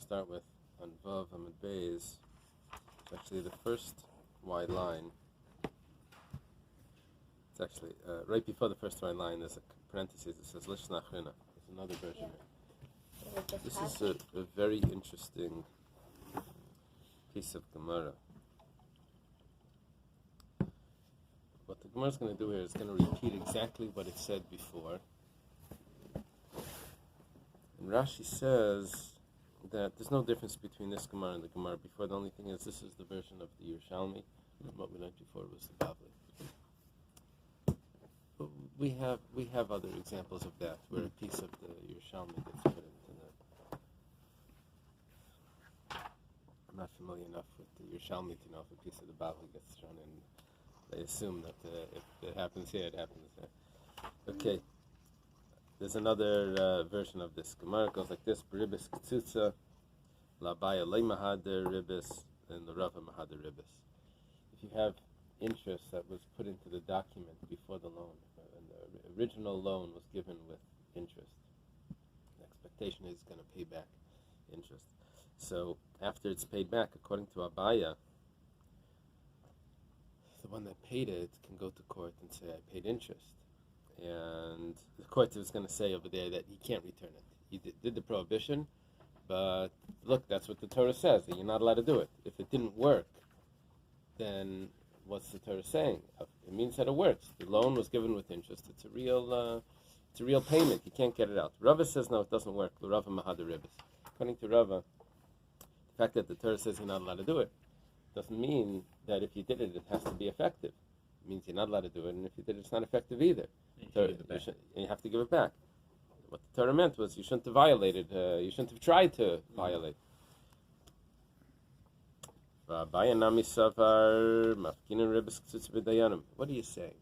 start with on Vav Amid Bais. It's actually the first wide line. It's actually right before the first wide line. There's a parenthesis that says Lishna Achrina. There's another version. Yeah. This is a very interesting piece of Gemara. What the Gemara is going to do here is going to repeat exactly what it said before. And Rashi says that there's no difference between this Gemara and the Gemara before. The only thing is this is the version of the Yerushalmi. What we learned before was the Bavli. But we have other examples of that where a piece of the Yerushalmi gets put into the... I'm not familiar enough with the Yerushalmi to know if a piece of the Bavli gets thrown in. They assume that if it happens here, it happens there. Okay. There's another version of this Gemara. It goes like this: Beribis Ktsutsa, Labaya Le Mahader Ribis, and the Rava Mahader Ribis. If you have interest that was put into the document before the loan, and the original loan was given with interest, the expectation is going to pay back interest. So after it's paid back, according to Abaya, the one that paid it can go to court and say, I paid interest. And the court is going to say over there that he can't return it. He did the prohibition, but look, that's what the Torah says, that you're not allowed to do it. If it didn't work, then what's the Torah saying? It means that it works. The loan was given with interest. It's a real payment. You can't get it out. Rava says, no, it doesn't work. Rava Mahada Ribis. According to Rava, the fact that the Torah says you're not allowed to do it doesn't mean that if you did it, it has to be effective. It means you're not allowed to do it, and if you did it, it's not effective either. You have to give it back. What the Torah meant was you shouldn't have violated, you shouldn't have tried to violate. What are you saying?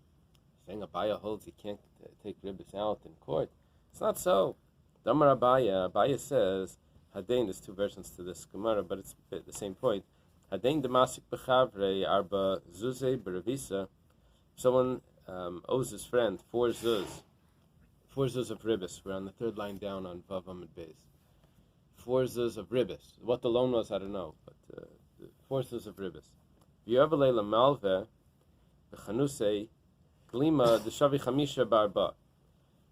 Saying Abaya holds you can't take ribbis out in court. It's not so. Damar Abaya says, Hadain, there's two versions to this Gemara, but it's the same point. Hadain demasik b'chavre arba zuze b'revisa. Someone owes his friend 4 zuz of ribbis. We're on the third line down on Vav Amid Bais. 4 zuz of ribbis. What the loan was, I don't know, but 4 zuz of ribbis. V'yavalei l'malve b'chanusei glima d'shavi chamisha barba.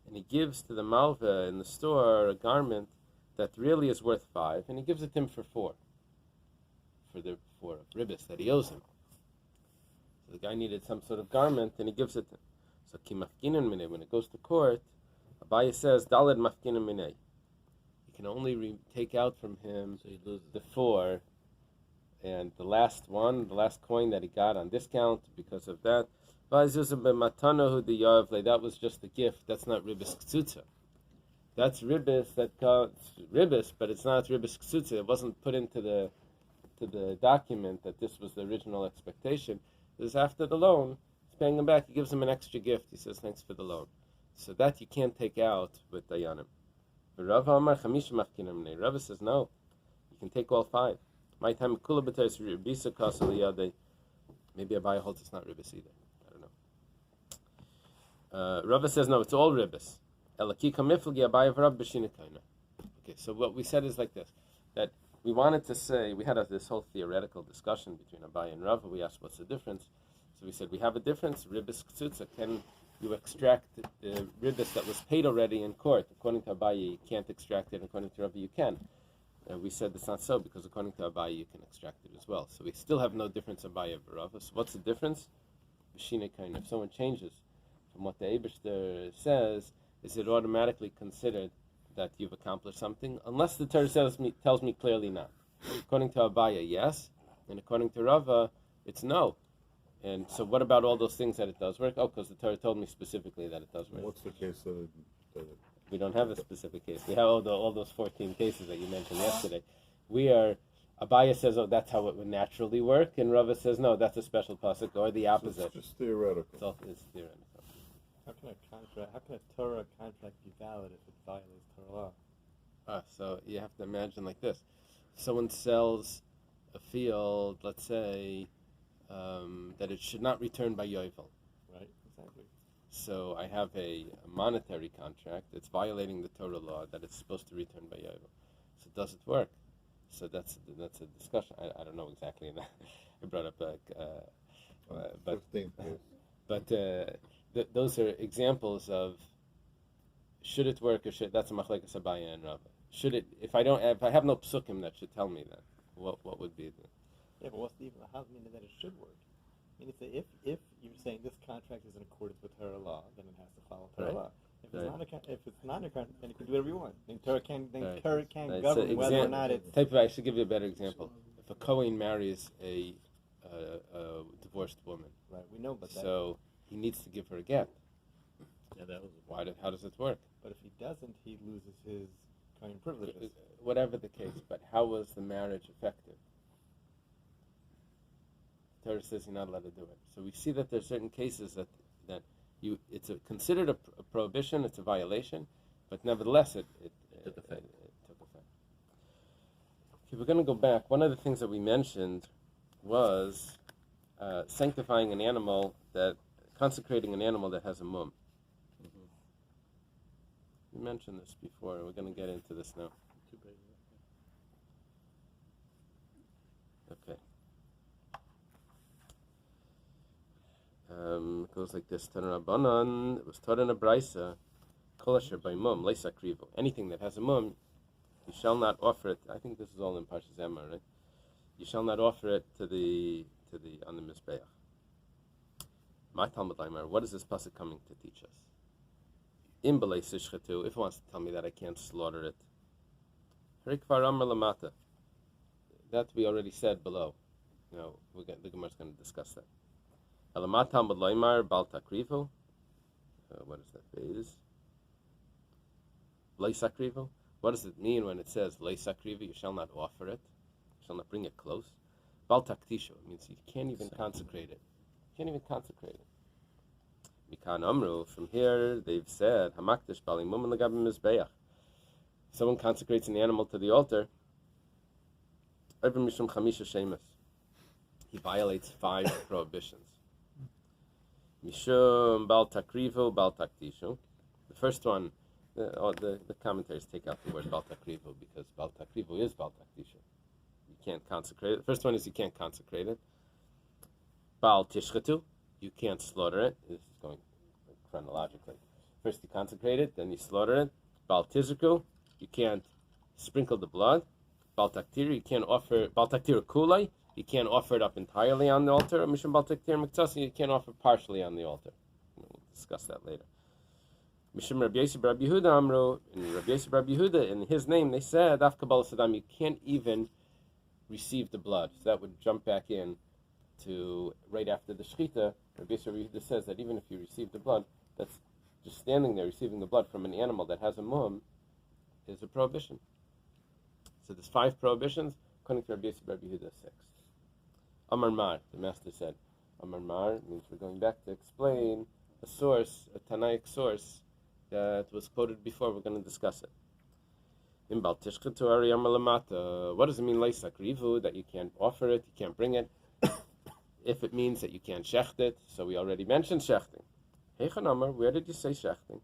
And he gives to the malve in the store a garment that really is worth 5, and he gives it to him for 4. For the 4 of ribbis that he owes him. So the guy needed some sort of garment, and he gives it to him. So ki mafkinan minei, when it goes to court, Abaya says, daled mafkinan minei. You can only take out from him the 4, and the last coin that he got on discount because of that. That was just a gift. That's not ribbis ktsutza. That's ribbis that got ribbis, but it's not ribbis ktsutza. It wasn't put into the document that this was the original expectation. This is after the loan. He's paying him back. He gives him an extra gift. He says, thanks for the loan. So that you can't take out with Dayanim. Rava says, no. You can take all 5. My time, maybe Abaya holds it's not ribbis either. I don't know. Rava says, no, it's all ribbis. Okay, so what we said is like this, that we wanted to say, we had this whole theoretical discussion between Abaya and Rava. We asked what's the difference. So we said, we have a difference. Ribbis ktsutza, can you extract the ribbis that was paid already in court? According to Abaya, you can't extract it. According to Rava, you can. We said that's not so, because according to Abaya, you can extract it as well. So we still have no difference Abaya and Rava. So what's the difference? If someone changes from what the Eibishter says, is it automatically considered that you've accomplished something? Unless the Torah tells me clearly not. According to Abaya, yes. And according to Rava, it's no. And so what about all those things that it does work? Oh, because the Torah told me specifically that it does work. What's the case of We don't have a specific case. We have all those 14 cases that you mentioned yesterday. Abaya says, oh, that's how it would naturally work. And Rava says, no, that's a special pasuk, or the opposite. So it's just theoretical. It's theoretical. How can a Torah contract be valid if it violates Torah law? So you have to imagine like this. Someone sells a field, let's say, that it should not return by Yovel. Right, exactly. So I have a monetary contract that's violating the Torah law that it's supposed to return by Yovel. So does it work? So that's a discussion. I don't know exactly. And I brought up but 15th verse. but those are examples of should it work or should that's a machlekes Abaye and Rabbi. Should it if I have no psukim that should tell me that what would be the Yeah, but what's the even how does it mean that it should work? I mean, if you're saying this contract is in accordance with Torah law, then it has to follow Torah Right. law. If it's Right. not if it's not a contract, then you can do whatever you want. Then Torah can't Right. Torah can't Right. govern So whether or not it's. I should give you a better example. If a Kohen marries a divorced woman, Right, we know about that. so he needs to give her a get. Yeah, that was How does it work? But if he doesn't, he loses his Kohen privileges. Whatever the case, but how was the marriage effective? The Torah says you're not allowed to do it. So we see that there's certain cases that it's considered a prohibition, it's a violation, but nevertheless it took effect. Okay, we're going to go back. One of the things that we mentioned was sanctifying an animal consecrating an animal that has a mum. We mentioned this before. We're going to get into this now. too big. Okay. It goes like this. Temurah banan. It was taught in a brisa. Kol asher by mum leisa krivo. Anything that has a mum, you shall not offer it. I think this is all in Parshas Emor, right? You shall not offer it to the on the mizbeach. My Talmud Laimar. What is this pasuk coming to teach us? Im b'lei sishchetu. If it wants to tell me that I can't slaughter it. Harikvar amar lamata. That we already said below. The Gemara is going to discuss that. Elamat Talmud Laimar bal takrivo. What is that? Bais. Leisakrivo. What does it mean when it says leisakrivo? You shall not offer it. You shall not bring it close. Bal taktisho. It means you can't even consecrate it. You can't even consecrate it. Mikan Amru. From here they've said hamakdish bali mumen legabim mizbeach. Someone consecrates an animal to the altar. Over mishum chamisha shemas. He violates 5 prohibitions. Mishum bal takrivo bal taktishu. The first one, the commentaries take out the word bal takrivo because bal takrivo is bal taktishu. You can't consecrate it. The first one is you can't consecrate it. Bal tishchetu. You can't slaughter it. This is going chronologically. First you consecrate it, then you slaughter it. Bal tizriku. You can't sprinkle the blood. Bal taktir. You can't offer bal taktir kulai. You can't offer it up entirely on the altar. Mishum bal taktir miktsasi. You can't offer partially on the altar. We'll discuss that later. Mishum Rabbi Yehuda Amru. In Rabbi Yehuda, in his name, they said Af Kabbalah Saddam. You can't even receive the blood. So that would jump back in to right after the shechita. Rabbi Yehuda says that even if you receive the blood, that's just standing there receiving the blood from an animal that has a mum is a prohibition. So there's 5 prohibitions. According to Rabbi Yehuda, 6. Amar Mar, the master said. Amar Mar means we're going back to explain a source, a Tanaic source that was quoted before. We're going to discuss it. In Bal Tishchetu Ari Amar Lamata. What does it mean, Leisak Rivu, that you can't offer it, you can't bring it? If it means that you can't shecht it, so we already mentioned shechting. Heichan Amar, where did you say shechting?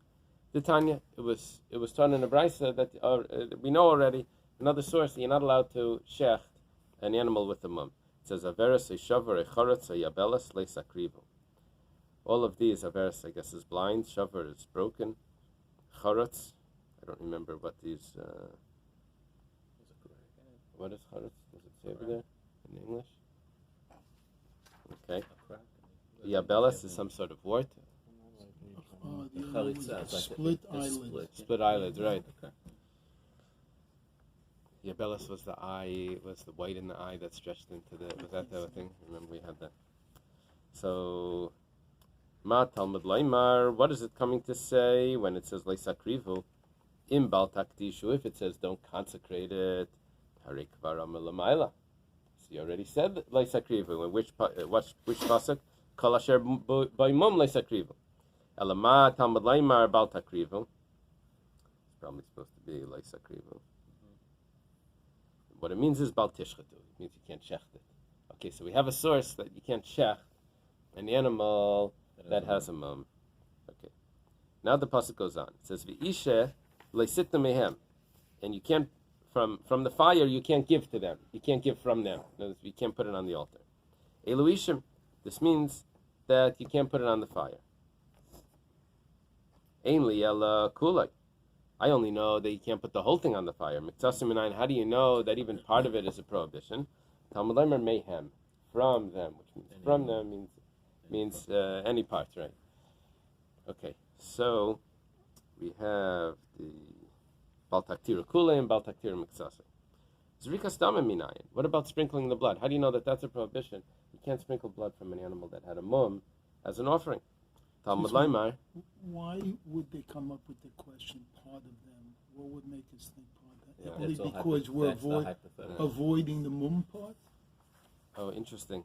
The Tanya, it was taught in a brisa that we know already. Another source that you're not allowed to shecht an animal with a mum. It says averes a shavar a charetz a yabelas leisakrivo. All of these averes, I guess, is blind. Shavar is broken. Charetz, I don't remember what these. What is charetz? Does it say over there in English? Okay. Yabelas is some sort of wart. The chalitza is like split the eyelid. Split eyelids, right? Okay. Yabelas was the eye, was the white in the eye that stretched into was that the thing? Remember we had that. So, Ma Talmud Laimar, what is it coming to say when it says Leisakrivu? Im Bal Taktishu, if it says don't consecrate it, Harik Varam Lamaila. So you already said Leisakrivu. Which pasuk? Kol asher by mum Leisakrivu. Elama Talmud Laimar Bal Takrivu. It's probably supposed to be Leisakrivu. What it means is bal tishchetu. It means you can't shecht it. Okay, so we have a source that you can't shecht an animal that has a mum. Okay. Now the pasuk goes on. It says v'ishe leisitna mehem, and you can't from the fire, you can't give to them. You can't give from them. In other words, you can't put it on the altar. Eluishim, this means that you can't put it on the fire. Eily kulai. I only know that you can't put the whole thing on the fire. How do you know that even part of it is a prohibition? Talmud Leimer Mayhem, from them, which means from them means any part, right? Okay, so we have the Bal Taktira Kule and Bal Taktira Miksase. Zrika Stamim Minayin. What about sprinkling the blood? How do you know that that's a prohibition? You can't sprinkle blood from an animal that had a mum as an offering. Talmud Leimer. Why would they come up with the question, part of them? What would make us think part of that? Yeah. Only That's all because we're hypothetical. avoiding the mum part? Oh, interesting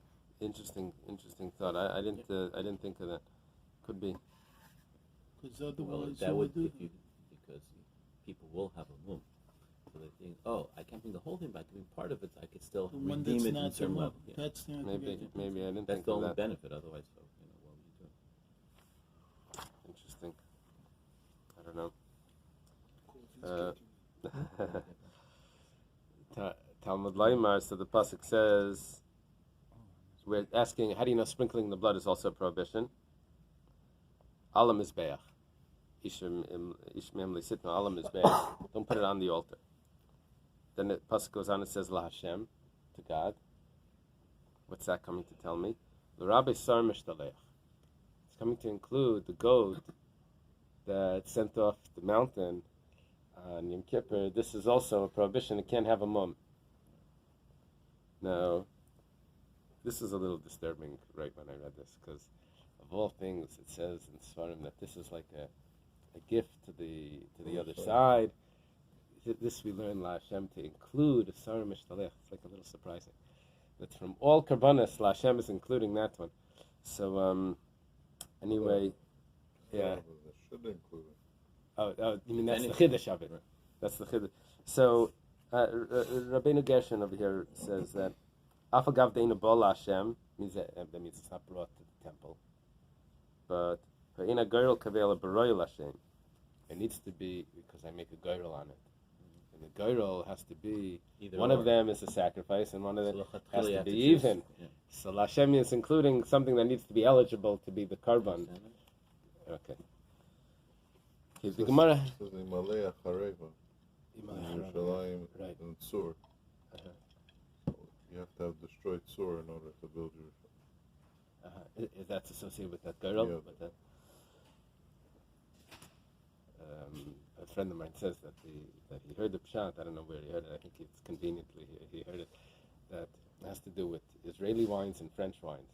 thought. I didn't think of that. Could be. Because Well, otherwise, that who would do because people will have a mum, so they think, oh, I can't bring the whole thing back. Giving part of it, I could still the one redeem that's it in not a the certain mum? level. Yeah. That's the Maybe I didn't That's think the of only that. benefit. Otherwise, what would you do? Interesting. I don't know. Talmud Laimar, so the pasuk says, we're asking, how do you know sprinkling the blood is also a prohibition? Alam Mizbeach. Ishmem Lisitno, Alam Mizbeach. Don't put it on the altar. Then the pasuk goes on and says, La Hashem, to God. What's that coming to tell me? The Rabbi Sar Mishtalech. It's coming to include the goat that sent off the mountain on Yom Kippur. This is also a prohibition. It can't have a mum. Now, this is a little disturbing right when I read this, because of all things, it says in Svarim that this is like a gift to the other side. This we learn La Hashem to include a Sar Mishtalech. It's like a little surprising. But from all Karbanas, La Hashem is including that one. So, anyway, yeah. Should include it. Oh, you mean that's the Chiddush of it? Right. That's the Chiddush. So, Rabbeinu Gershon over here says that Afagav Deinu Bol Hashem means that means it's not brought to the temple, but in a girl kavela baroil Hashem, it needs to be because I make a girl on it, and the girl has to be Either one or. of them is a sacrifice, and one of them So has you to have be to choose. even. Yeah. So Hashem is including something that needs to be eligible to be the karban. Okay. The Gemara. It says Imalei Achareva in Yerushalayim Right. and Tzur. Uh-huh. So you have to have destroyed Tzur in order to build Yerushalayim. Is that associated with that girl? Yeah. With that? A friend of mine says that he heard the pshat. I don't know where he heard it. I think it's conveniently he heard it. That has to do with Israeli wines and French wines.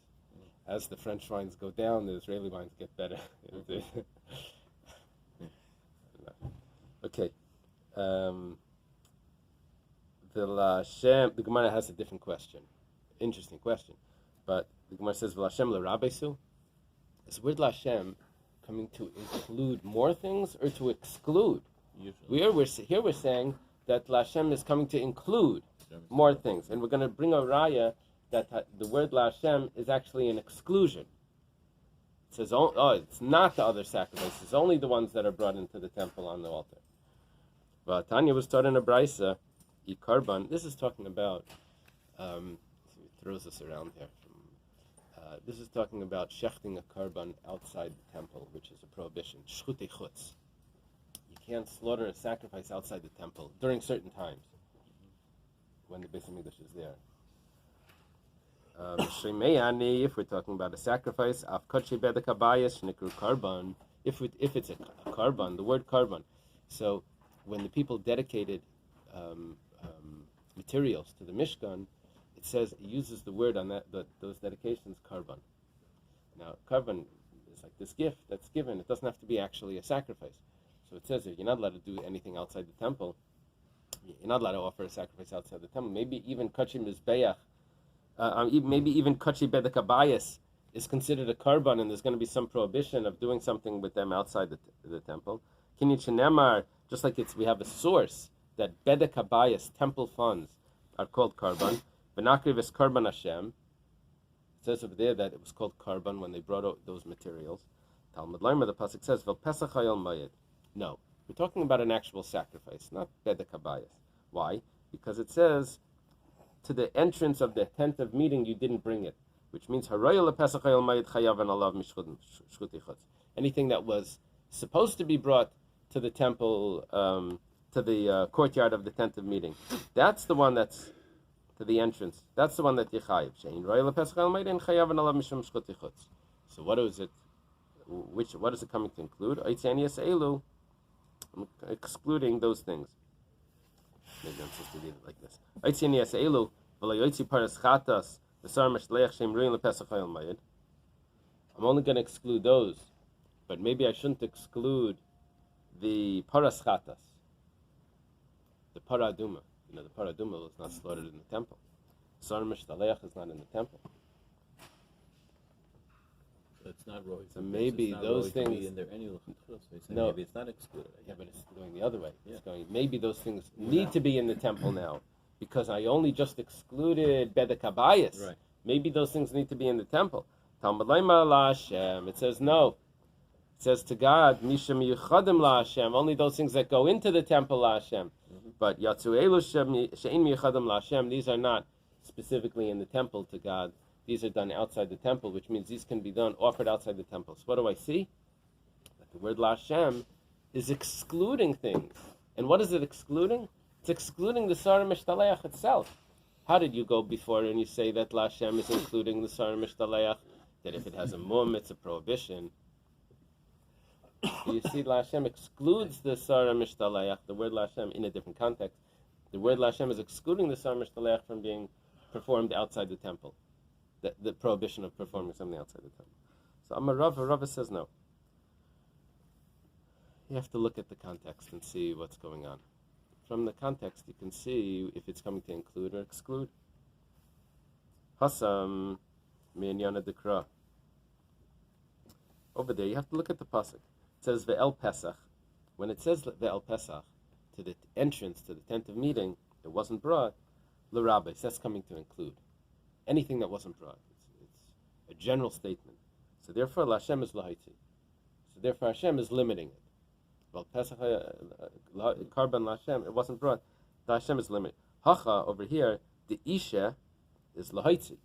As the French wines go down, the Israeli wines get better. Okay. The Gemara has a different question. Interesting question. But the Gemara says, V'Lashem l'Rabbesu? Is the word Lashem coming to include more things or to exclude? Usually. Here we're saying that Lashem is coming to include more things. And we're going to bring a raya that the word Lashem is actually an exclusion. It says, it's not the other sacrifices, it's only the ones that are brought into the temple on the altar. But Tanya was taught in a brisa, Karban. This is talking about, he throws us around here. This is talking about shechting a karban outside the temple, which is a prohibition. Shchutei chutz. You can't slaughter a sacrifice outside the temple during certain times when the Beis Hamikdash is there. If we're talking about a sacrifice, af kodesh bedek habayis shnikru karban. If it's a karban, the word karban. So when the people dedicated materials to the Mishkan, it says, it uses the word on those dedications, karban. Now, karban is like this gift that's given. It doesn't have to be actually a sacrifice. So it says that you're not allowed to do anything outside the temple. You're not allowed to offer a sacrifice outside the temple. Maybe even kachi mizbeach, maybe even kachi bedek habayis is considered a karban, and there's going to be some prohibition of doing something with them outside the temple. Kinyan shenemar, just like we have a source that bedek habayis, temple funds, are called karban. Benakriv is karban Hashem. It says over there that it was called karban when they brought out those materials. Talmud Leimer, the pasuk says, "Vel pesach hayol mayed." No, we're talking about an actual sacrifice, not bedek habayis. Why? Because it says to the entrance of the tent of meeting you didn't bring it, which means anything that was supposed to be brought to the temple, to the courtyard of the tent of meeting, that's the one that's to the entrance. That's the one that Yechayiv. So what is it? What is it coming to include? I'm excluding those things. Maybe I'm supposed to read it like this. I'm only going to exclude those, but maybe I shouldn't exclude the paras chatas, the paraduma. The paraduma was not slaughtered in the temple. Sar mishtaleach is not in the temple. So it's not roy. So maybe those things in there anyway. So no, maybe it's not excluded. Yeah, but it's going the other way. Yeah. It's going. Maybe those things need to be in the temple now, because I only just excluded bedek habayis. Right. Maybe those things need to be in the temple. Talmud Laima la Hashem. It says no. It says to God, Misha miyuchadim la Hashem. Only those things that go into the temple la Hashem. But Yatsu Elu she'in miyuchadim la Hashem. These are not specifically in the temple to God. These are done outside the temple, which means these can be done, offered outside the temple. So what do I see? That the word La Hashem is excluding things. And what is it excluding? It's excluding the Sarah Mishtaleach itself. How did you go before and you say that La Hashem is including the Sarah Mishtaleach? That if it has a mum, it's a prohibition. You see, La Hashem excludes the Sarah Mishtaleach, the word La Hashem, in a different context. The word La Hashem is excluding the Sarah Mishtaleach from being performed outside the temple. The prohibition of performing something outside the temple. So Amar Rava says no. You have to look at the context and see what's going on. From the context, you can see if it's coming to include or exclude. Hasam mi'anyana dekra. Over there, you have to look at the pasuk. It says ve'el Pesach. When it says ve'el Pesach, to the entrance to the tent of meeting, it wasn't brought. L'Rabbi, that's coming to include anything that wasn't brought. It's a general statement. So therefore, Hashem is lahaiti. So therefore, Hashem is limiting it. Well, Pesach, Karban Hashem, it wasn't brought. The Hashem is limited. Hacha, over here, the Isha is lahaiti.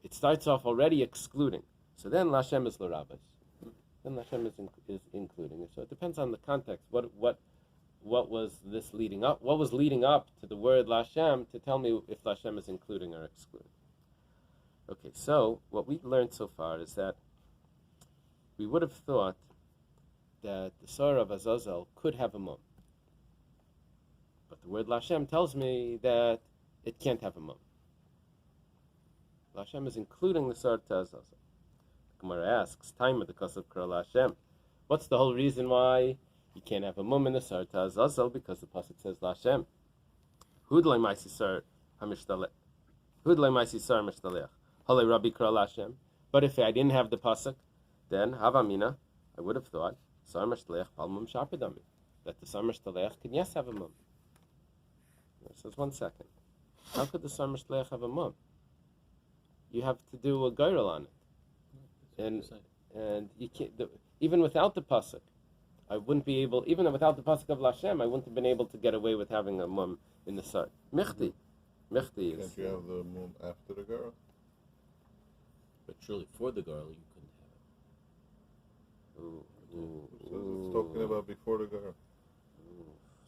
It starts off already excluding. So then Hashem is l'Rabbis. Then Hashem is including it. So it depends on the context. What was this leading up? What was leading up to the word Lashem to tell me if Lashem is including or excluding? Okay, so what we've learned so far is that we would have thought that the Surah of Azazel could have a mum. But the word Lashem tells me that it can't have a mum. Lashem is including the Surah to Azazel. The Gemara asks, time of the Kasav Kra Lashem. What's the whole reason why you can't have a mum in the Sar to Azazel? Because the pasuk says Lashem. Hudlay Maisi Sar Hamishtalech. Hudlay Maisi Sar Mishtaleach. Halei Rabbi Kra Lashem. But if I didn't have the pasuk, then Havamina, I would have thought Sar Mishtaleach Pal Mum Shapidami. That the Sar Mishtaleach can yes have a mum. It says 1 second. How could the Sar Mishtaleach have a mum? You have to do a giral on it, and you can't. Even without the pasuk, I wouldn't be able, even without the pasuk of Lashem, I wouldn't have been able to get away with having a mum in the Sar. Michti is. Can't you have the mum after the girl? But surely for the girl you couldn't have it. It's talking about before the girl.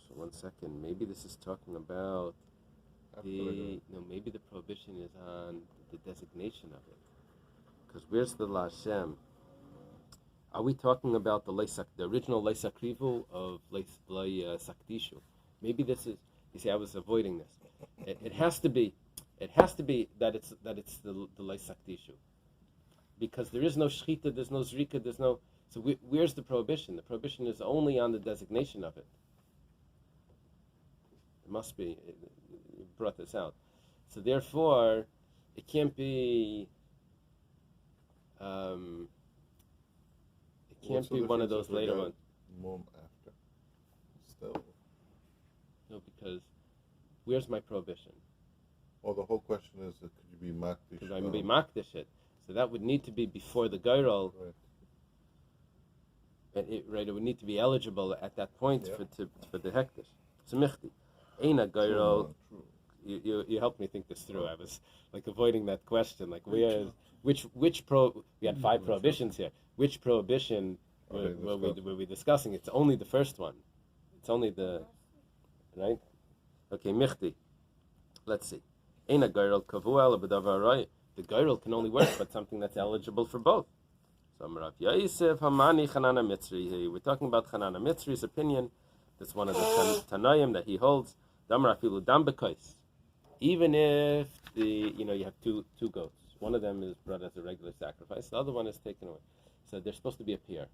So 1 second. Maybe this is talking about maybe the prohibition is on the designation of it. Because where's the Lashem? Are we talking about the original Leisakrivu of Saktishu? Maybe this is. You see, I was avoiding this. It has to be that it's the Leisaktishu, because there is no shchita, there's no zrika, there's no. So where's the prohibition? The prohibition is only on the designation of it. It must be. You brought this out. So therefore, it can't be. It can't be one of those later ones. Mum after. Still. No, because where's my prohibition? Well, the whole question is that could you be makdish? Because I'm be makdish it. So that would need to be before the giral. Right. It would need to be eligible at that point for the hektish. So michti. Eina True, Gairol. true. You helped me think this through. I was like avoiding that question. Like Good which we had five prohibitions here. Which prohibition were we discussing? It's only the first one. It's only the right. Okay, Michti. Let's see. Eina Gairol Kavuel B'Davar. The Gairol can only work, but something that's eligible for both. So Rav Yosef Hamani Chanana Mitzri. We're talking about Chanana Mitzri's opinion. That's one of the Tanoim that he holds. Damar Afilu Dam B'Kais. Even if you have two goats, one of them is brought as a regular sacrifice, the other one is taken away. So they're supposed to be a pair.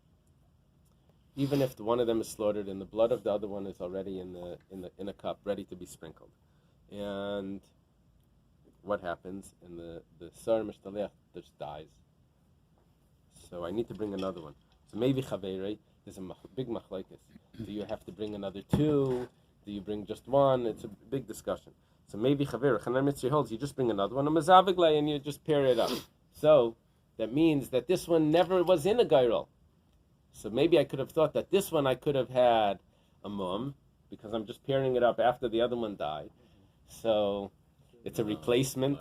Even if one of them is slaughtered and the blood of the other one is already in a cup, ready to be sprinkled, and what happens? And the Sar Mishtaleach just dies. So I need to bring another one. So maybe Chaverei, there's a big machlokes. Do you have to bring another two? Do you bring just one? It's a big discussion. So maybe Chaver, Chanan Mitzri holds, you just bring another one, and you just pair it up. So that means that this one never was in a Gairol. So maybe I could have thought that this one I could have had a mum, because I'm just pairing it up after the other one died. So it's a replacement.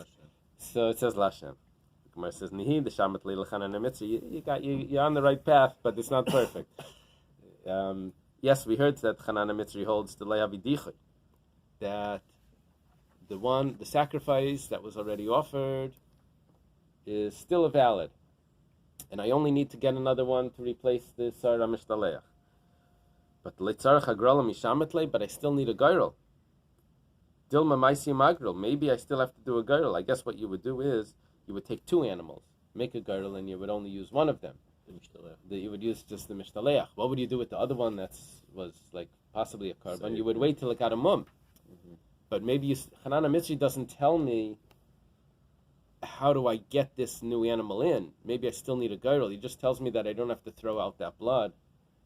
So it says Lashem. The Gemara says, Nihi, the Shamat Leil Chanan Mitzri, you're on the right path, but it's not perfect. Yes, we heard that Chanan Mitzri holds the Le'avi Dichai, that the sacrifice that was already offered is still valid, and I only need to get another one to replace the Sar Mishtaleach. But Leitzarach Hagrala Mishametle, but I still need a Gairol. Dilma Maisi Magril, maybe I still have to do a Gairol. I guess what you would do is you would take two animals, make a Gairol, and you would only use one of them. You would use just the Mishtaleach. What would you do with the other one was like possibly a carbon? You would wait till it got a mum. But maybe Chanana Mitzri doesn't tell me how do I get this new animal in. Maybe I still need a Gairol. He just tells me that I don't have to throw out that blood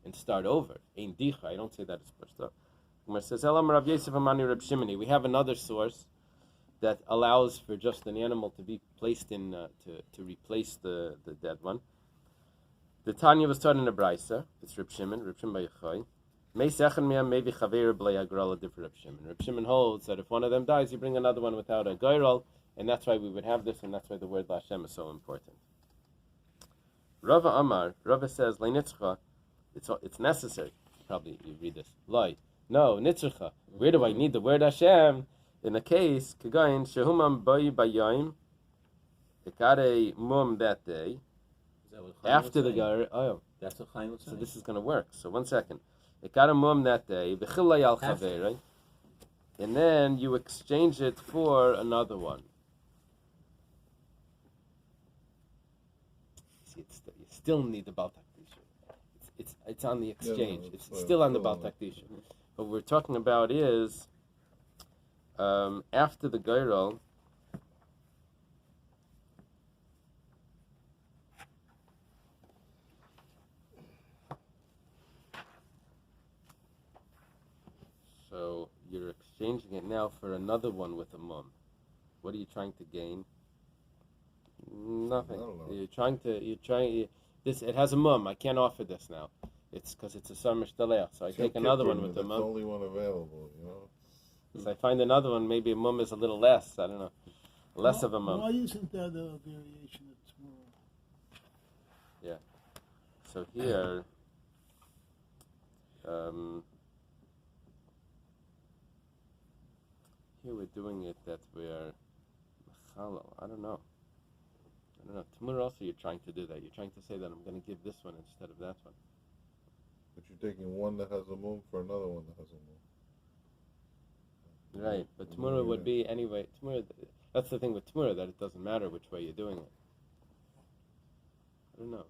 and start over. Ein Dicha. I don't say that it's pushed up. Gemara says, Elam Rav Yosef Amani Reb Shimoni. We have another source that allows for just an animal to be placed in to replace the dead one. The Tanya was taught in a Braisa. It's Reb Shimon Bayachai. Maybe Chaver Blei Agrala Div Reb Shimon. Reb Shimon holds that if one of them dies, you bring another one without a Gairol, and that's why we would have this, and that's why the word Lashem is so important. Rava Amar, Rava says, Leinitzcha, it's necessary. Probably you read this. Loi. No, Nitzcha. Where do I need the word Hashem? In a case, Kagain, Shehumam Boi Bayayim, it got a mum that day, after the Gairol. Oh, that's what Chaim was saying. So this is going to work. So 1 second. It got a mum that day, right? And then you exchange it for another one. See, you still need the Baal Takdisha. It's on the exchange. Yeah, it's still on the Baal Takdisha. What we're talking about is after the Gairol. So you're exchanging it now for another one with a mum. What are you trying to gain? Nothing. It has a mum. I can't offer this now. It's because it's a Sar Mishtaleach. So I take another one with the mum. That's the only one available, So I find another one, maybe a mum is a little less. I don't know. Less of a mum. Why isn't that a variation of Temurah? Yeah. So here, here we're doing it that we're Mechalal. I don't know. Temurah also you're trying to do that. You're trying to say that I'm going to give this one instead of that one. But you're taking one that has a mum for another one that has a mum. Right, but Temurah would be anyway. Temurah. That's the thing with Temurah, that it doesn't matter which way you're doing it. I don't know.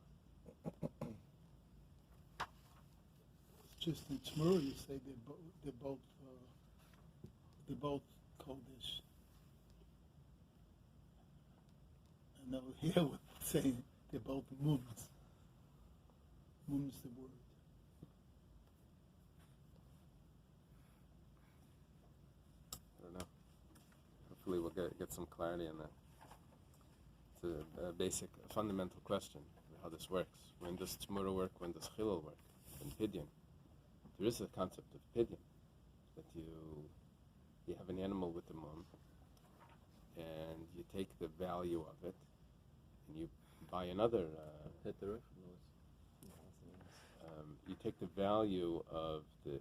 It's just in Temurah you say they're both Kodesh. And over here we're saying they're both mums. Mums the word. I don't know. Hopefully we'll get some clarity on that. It's a basic, fundamental question, how this works. When does Temurah work? When does Chilul work? In Pidyon. There is a concept of Pidyon, that you have an animal with a mum, and you take the value of it, and you buy another. You take the value of the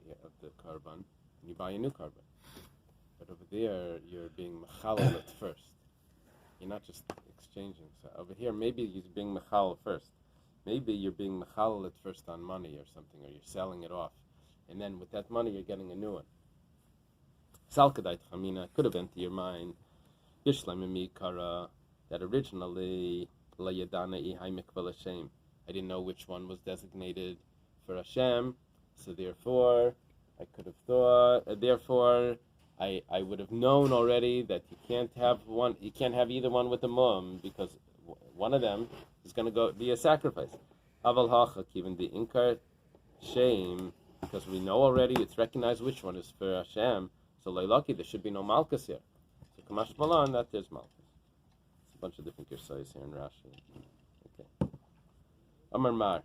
carbon, and you buy a new carbon. But over there, you're being mechalal at first. You're not just exchanging. So over here, maybe you're being mechalal first. Maybe you're being mechalal at first on money or something, or you're selling it off, and then with that money, you're getting a new one. Salkadait chamina could have entered your mind. Yishlam kara that originally la yadana ihai mikval Hashem. I didn't know which one was designated for Hashem, so therefore I could have thought. Therefore, I would have known already that you can't have one. You can't have either one with the mum because one of them is going to go be a sacrifice. Aval hachak even the inkar shame because we know already it's recognized which one is for Hashem. So leilaki there should be no malchus here. So kamash malan that there's malchus. It's a bunch of different girsayos here in Rashi. Okay. Amar Mar.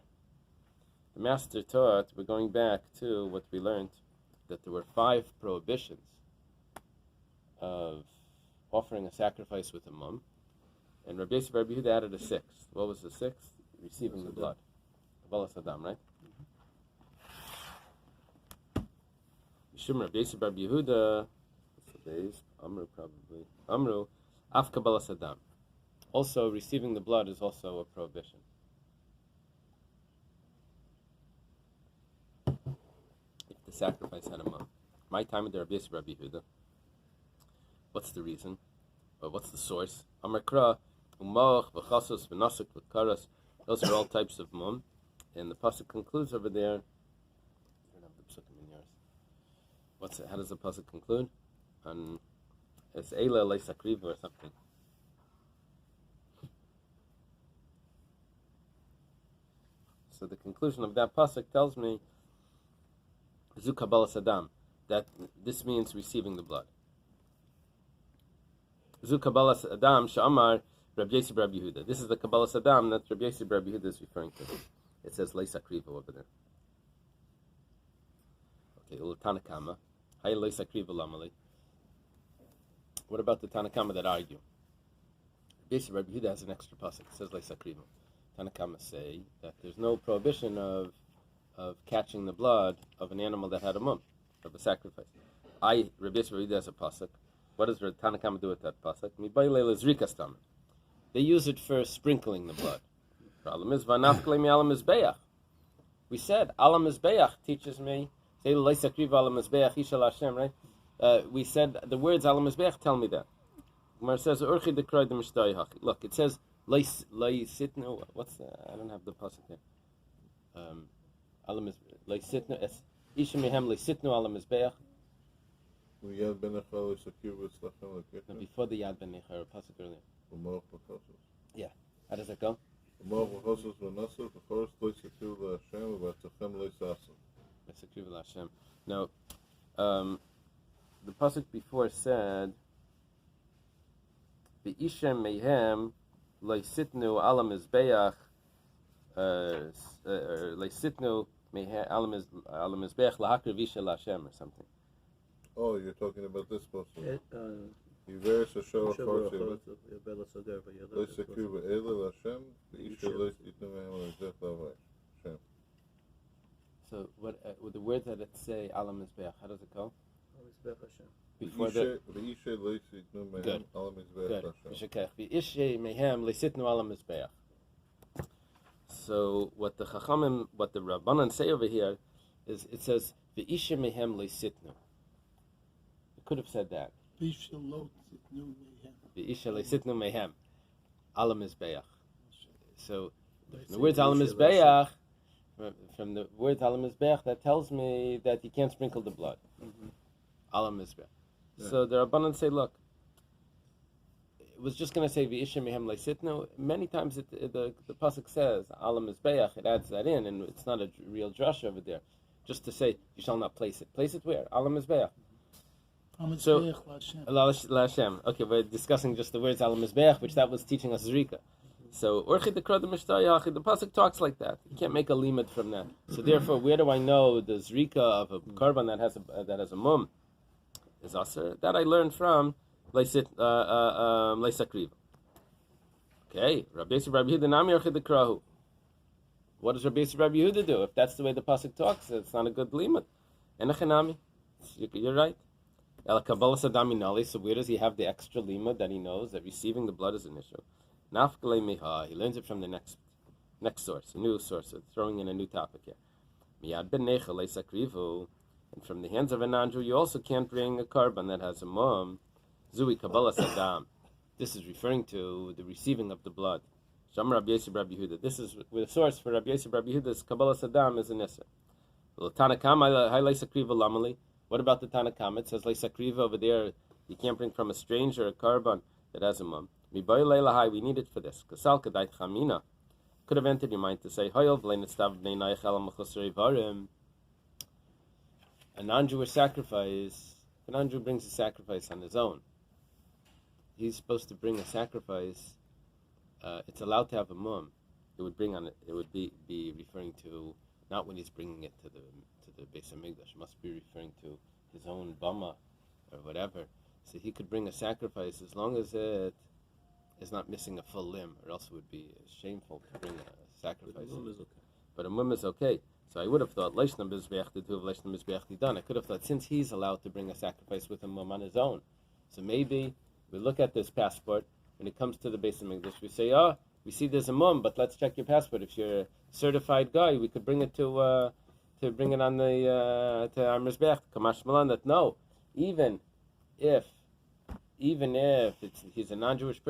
The master taught, we're going back to what we learned, that there were 5 prohibitions of offering a sacrifice with a mum, and Rabbi Yehuda added a 6th. What was the 6th? Receiving the blood. Kabbalas Adam, right? Yishum Rabbi Yehuda, what's the Bais? Amru probably. Amru, Af Kabbalas Adam. Also, receiving the blood is also a prohibition. The sacrifice had a mum. My time with the Rabbi Yehuda. What's the reason? Or what's the source? Amarkra, umach, v'chasos, v'nasuk, v'karas. Those are all types of mum. And the pasuk concludes over there. I don't have the psukim in yours. What's it? How does the pasuk conclude? On it's Eily sakriva or something. So the conclusion of that pasuk tells me Zu Kabbalas Adam, that this means receiving the blood. Zu Kabbalas Adam Sha'amar Rabbi Yehuda. This is the Kabbalas Adam that Rabbi Yehuda is referring to. It says Leisa Kriva over there. Okay, Tanakama. Hay Leisa Kriva Lamali. What about the Tanakama that argue? Rabbi Yehuda has an extra pasuk. It says Leisa Kriva. Tanakama say that there's no prohibition of catching the blood of an animal that had a mum, of a sacrifice. Rabbi Yehuda has a pasuk. What does Tanakama do with that pasuk? They use it for sprinkling the blood. Problem is, we said, Alam Mizbeach teaches me, right? We said, the words Alam Mizbeach tell me that. Gemara says, look, it says, what's the, I don't have the pasuk here. Alam Mizbeach, Isha Mehem Leisitnu Alam Mizbeach. Before the Yad Ben Nechar, pasuk earlier. Yeah. How does that go? Now, the pasuk before said, "V'ishem mehem leisitnu alam mizbeach, leisitnu mehem alam mizbeach lahakar visha l'Hashem," or something. Oh, you're talking about this pasuk. So what with the words that it say Alam Mizbeach, how does it go? Before the good. So what the Chachamim, what the Rabbanan say over here is it says V'isha mehem leisitnu. It could have said that. V'isha leisitnu mehem Alam Mizbeach. So the words Alam Mizbeach, from the words Alam Mizbeach, that tells me that you can't sprinkle the blood. Alam Mizbeach. Right. So the Rabbanan say, look, it was just going to say V'isha mehem leisitnu. Many times the pasuk says Alam Mizbeach. It adds that in, and it's not a real drush over there. Just to say you shall not place it. Place it where? Alam Mizbeach. So, Hashem. Okay, we're discussing just the words Alam Mizbeach, which that was teaching us Zrika. So, the pasuk talks like that. You can't make a limit from that. So, therefore, where do I know the Zrika of a korban that has a mum? is aser. That I learned from Leisakriva. Okay, Rabbi Yosef Rabbi Yehuda Nami Archid Krahu. What does Rabbi Yosef Rabbi Yehuda do? If that's the way the pasuk talks, it's not a good limud. Enachanami. You're right. El Kabbalah Sadami Nali. So where does he have the extra limud that he knows that receiving the blood is an issue? Nafkale Miha. He learns it from the next source, a new source. So throwing in a new topic here. Miyad ben Nechel Leisakrivu. And from the hands of a non-Jew, you also can't bring a carbon that has a mum. Zui Kabbalah Sadam. This is referring to the receiving of the blood. Sham Rabbi Yosef Rabbi Yehuda. This is the source for Rabbi Yosef Rabbi Yehuda's Kabbalah Sadam is an Isser. What about the Tanakama? It says Leisakriva over there. You can't bring from a stranger a carbon that has a mum. We need it for this. Could have entered your mind to say, a non-Jewish sacrifice, if a non-Jew brings a sacrifice on his own, he's supposed to bring a sacrifice. It's allowed to have a mum. It would be referring to not when he's bringing it to the Bais Hamikdash. It must be referring to his own bama or whatever. So he could bring a sacrifice as long as it is not missing a full limb, or else it would be shameful to bring a sacrifice. But a mum is okay. So I would have thought Leishnam Mizbeach to do Leishnam Mizbeach done. I could have thought since he's allowed to bring a sacrifice with a mum on his own, so maybe we look at this passport when it comes to the Bais Hamikdash. We say, we see there's a mum, but let's check your passport. If you're a certified guy, we could bring it to bring it on the to our Mizbeach. Kamash Malan that no, even if he's a non-Jewish person.